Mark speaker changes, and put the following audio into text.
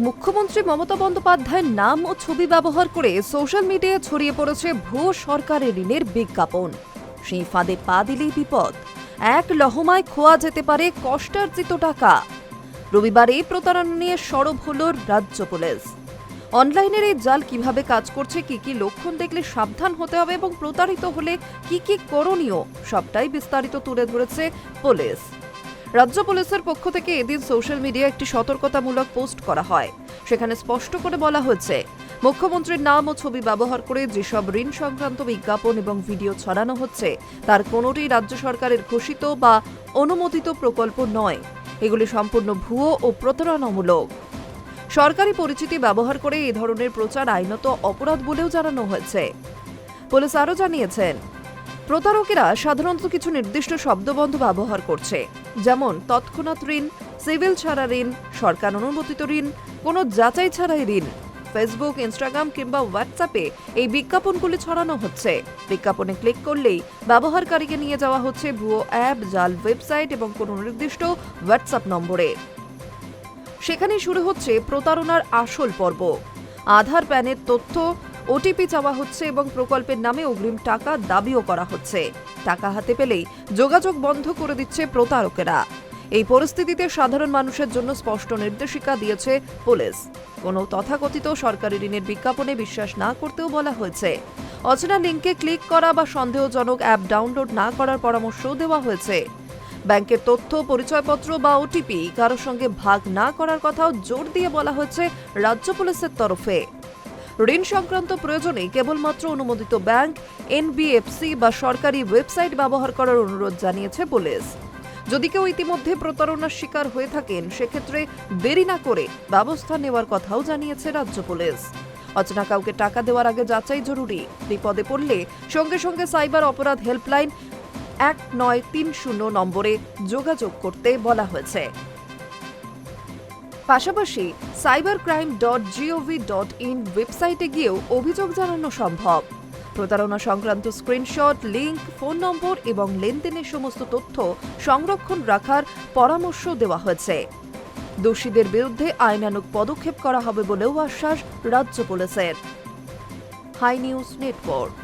Speaker 1: মুখ্যমন্ত্রী মমতা বন্দ্যোপাধ্যায়ের নাম ও ছবি ব্যবহার করে সোশ্যাল মিডিয়ায় ছড়িয়ে পড়েছে ভুয়ো সরকারি ঋণের বিজ্ঞাপন। সেই ফাঁদে পা দিলেই বিপদ, এক লহমায় খোয়া যেতে পারে কষ্টার্জিত টাকা। রবিবার এই প্রতারণা নিয়ে সরব হল রাজ্য পুলিশ। অনলাইনের এই জাল কিভাবে কাজ করছে, কি কি লক্ষণ দেখলে সাবধান হতে হবে এবং প্রতারিত হলে কি কি করণীয়, সবটাই বিস্তারিত তুলে ধরেছে পুলিশ। রাজ্য পুলিশের পক্ষ থেকে এদিন সোশ্যাল মিডিয়ায় একটি সতর্কতামূলক পোস্ট করা হয়। সেখানে স্পষ্ট করে বলা হয়েছে, মুখ্যমন্ত্রীর নাম ও ছবি ব্যবহার করে যেসব ঋণ সংক্রান্ত বিজ্ঞাপন এবং ভিডিও ছড়ানো হচ্ছে তার কোনোটি রাজ্য সরকারের ঘোষিত বা অনুমোদিত প্রকল্প নয়। এগুলি সম্পূর্ণ ভুয়ো ও প্রতারণামূলক। সরকারি পরিচিতি ব্যবহার করে এই ধরনের প্রচার আইনত অপরাধ বলেও জানানো হয়েছে। পুলিশ আরও জানিয়েছেন, প্রতারকেরা সাধারণত কিছু নির্দিষ্ট শব্দবন্ধ ব্যবহার করছে, যেমন তৎক্ষণাৎ ঋণ, সিভিল ছাড়া ঋণ, সরকার অনুমোদিত ঋণ, কোনো যাচাই ছাড়াই ঋণ। ফেসবুক, ইনস্টাগ্রাম কিংবা হোয়াটসঅ্যাপে এই বিজ্ঞাপনগুলি ছড়ানো হচ্ছে। বিজ্ঞাপনে ক্লিক করলেই ব্যবহারকারীকে নিয়ে যাওয়া হচ্ছে ভুয়ো অ্যাপ, জাল ওয়েবসাইট এবং কোনো নির্দিষ্ট হোয়াটসঅ্যাপ নম্বরে। সেখানেই শুরু হচ্ছে প্রতারণার আসল পর্ব। আধার, প্যানের তথ্য, ওটিপি চাওয়া হচ্ছে এবং প্রকল্পের নামে অগ্রিম টাকা দাবিও করা হচ্ছে। টাকা হাতে পেলেই যোগাযোগ বন্ধ করে দিচ্ছে প্রতারকেরা। এই পরিস্থিতিতে সাধারণ মানুষের জন্য স্পষ্ট নির্দেশিকা দিয়েছে পুলিশ। কোনো তথাকথিত সরকারি ঋণের বিজ্ঞাপনে বিশ্বাস না করতেও বলা হয়েছে। অচেনা লিঙ্কে ক্লিক করা বা সন্দেহজনক অ্যাপ ডাউনলোড না করার পরামর্শও দেওয়া হয়েছে। ব্যাংকের তথ্য, পরিচয়পত্র বা ওটিপি কারোর সঙ্গে ভাগ না করার কথাও জোর দিয়ে বলা হয়েছে রাজ্য পুলিশের তরফে। ঋণ সংক্রান্ত প্রয়োজনে কেবলমাত্র অনুমোদিত ব্যাংক, এনবিএফসি বা সরকারি ওয়েবসাইট ব্যবহার করার অনুরোধ জানিয়েছে পুলিশ। যদি কেউ ইতিমধ্যে প্রতারণার শিকার হয়ে থাকেন, সেক্ষেত্রে দেরি না করে ব্যবস্থা নেওয়ার কথাও জানিয়েছে রাজ্য পুলিশ। অচেনা কাউকে টাকা দেওয়ার আগে যাচাই জরুরি। বিপদে পড়লে সঙ্গে সঙ্গে সাইবার অপরাধ হেল্পলাইন 1930 নম্বরে যোগাযোগ করতে বলা হয়েছে। পাশাপাশি cybercrime.gov.in ওয়েবসাইটে গিয়েও অভিযোগ জানানো সম্ভব। প্রতারণা সংক্রান্ত স্ক্রিনশট, লিঙ্ক, ফোন নম্বর এবং লেনদেনের সমস্ত তথ্য সংরক্ষণ রাখার পরামর্শ দেওয়া হয়েছে। দোষীদের বিরুদ্ধে আইনানুগ পদক্ষেপ করা হবে বলেও আশ্বাস রাজ্য পুলিশের। Hi news network.